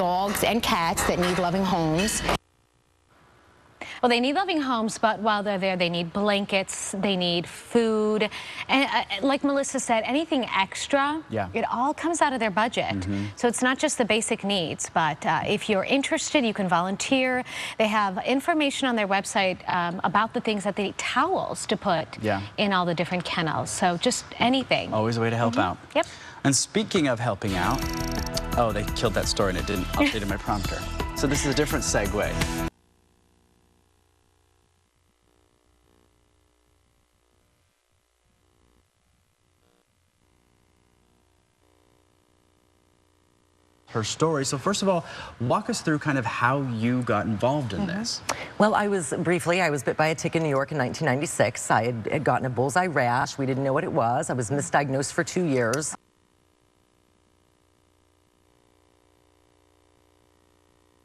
dogs and cats that need loving homes. Well, they need loving homes, but while they're there, they need blankets, they need food. And like Melissa said, anything extra, it all comes out of their budget. So it's not just the basic needs, but if you're interested, you can volunteer. They have information on their website about the things that they need, towels to put in all the different kennels. So just anything. Always a way to help out. Yep. And speaking of helping out, oh, they killed that story and it didn't update my prompter. So this is a different segue. Her story. So first of all, walk us through kind of how you got involved in this. Well, I was bit by a tick in New York in 1996. I had gotten a bullseye rash. We didn't know what it was. I was misdiagnosed for 2 years.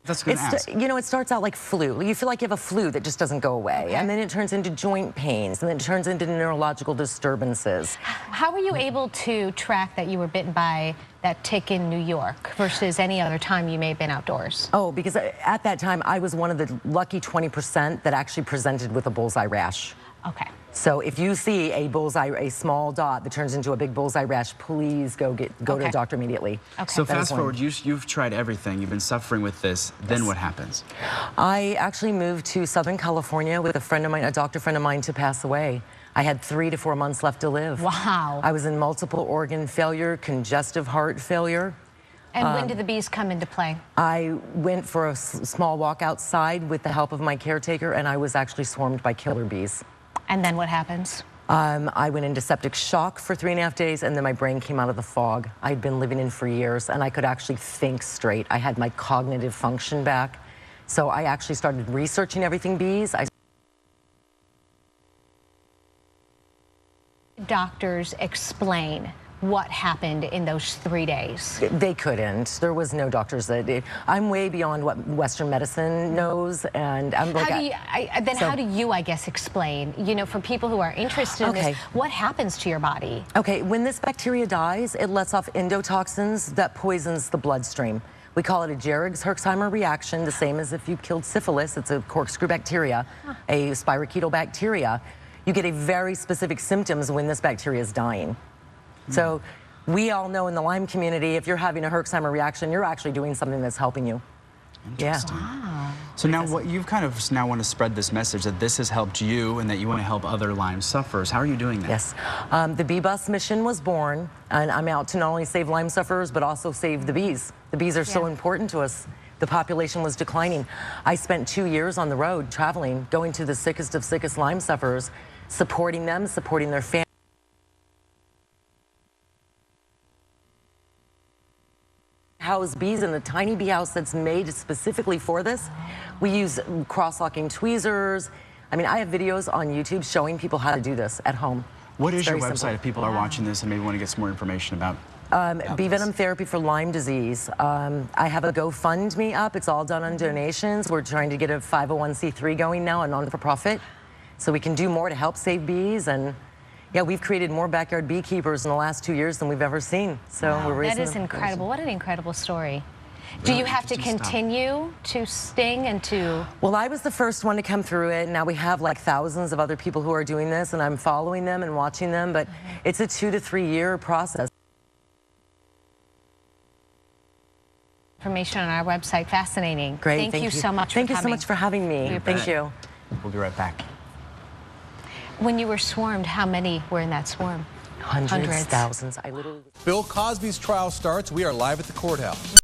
That's going to ask. You know, it starts out like flu. You feel like you have a flu that just doesn't go away. And then it turns into joint pains, and then it turns into neurological disturbances. How were you able to track that you were bitten by that tick in New York versus any other time you may have been outdoors? Oh, because at that time, I was one of the lucky 20% that actually presented with a bullseye rash. Okay. So if you see a bullseye, a small dot that turns into a big bullseye rash, please go to a doctor immediately. Okay. So fast forward, you've tried everything. You've been suffering with this. Then what happens? I actually moved to Southern California with a friend of mine, a doctor friend of mine, to pass away. I had 3 to 4 months left to live. Wow. I was in multiple organ failure, congestive heart failure. And when did the bees come into play? I went for a small walk outside with the help of my caretaker, and I was actually swarmed by killer bees. And then what happens? I went into septic shock for 3.5 days, and then my brain came out of the fog I'd been living in for years, and I could actually think straight. I had my cognitive function back. So I actually started researching everything bees. Doctors explain what happened in those 3 days? They couldn't. There was no doctors that I'm way beyond what Western medicine knows, and I'm like. How do you, I guess, explain? You know, for people who are interested in this, what happens to your body? Okay, when this bacteria dies, it lets off endotoxins that poisons the bloodstream. We call it a Herxheimer reaction, the same as if you killed syphilis. It's a corkscrew bacteria, a spirochetal bacteria. You get a very specific symptoms when this bacteria is dying. So we all know in the Lyme community, if you're having a Herxheimer reaction, you're actually doing something that's helping you. Interesting. Wow. So now what you've kind of now want to spread this message that this has helped you and that you want to help other Lyme sufferers. How are you doing that? Yes. The Bee Bus mission was born, and I'm out to not only save Lyme sufferers, but also save the bees. The bees are so important to us. The population was declining. I spent 2 years on the road traveling, going to the sickest of sickest Lyme sufferers, supporting them, supporting their families. House bees in the tiny bee house that's made specifically for this. We use cross-locking tweezers. I mean, I have videos on YouTube showing people how to do this at home. What is your website if people are watching this and maybe want to get some more information about Bee Venom Therapy for Lyme disease. I have a GoFundMe up. It's all done on donations. We're trying to get a 501c3 going now, a non-for-profit, so we can do more to help save bees. And yeah, we've created more backyard beekeepers in the last 2 years than we've ever seen. So we're raising. That is incredible. What an incredible story. Do you have to continue to sting and to? Well, I was the first one to come through it. Now we have like thousands of other people who are doing this, and I'm following them and watching them, but it's a 2 to 3 year process. Information on our website. Fascinating. Great. Thank you so much Thank for you coming. so much for having me. Thank you. We'll be right back. When you were swarmed, how many were in that swarm? Hundreds. Thousands. Bill Cosby's trial starts. We are live at the courthouse.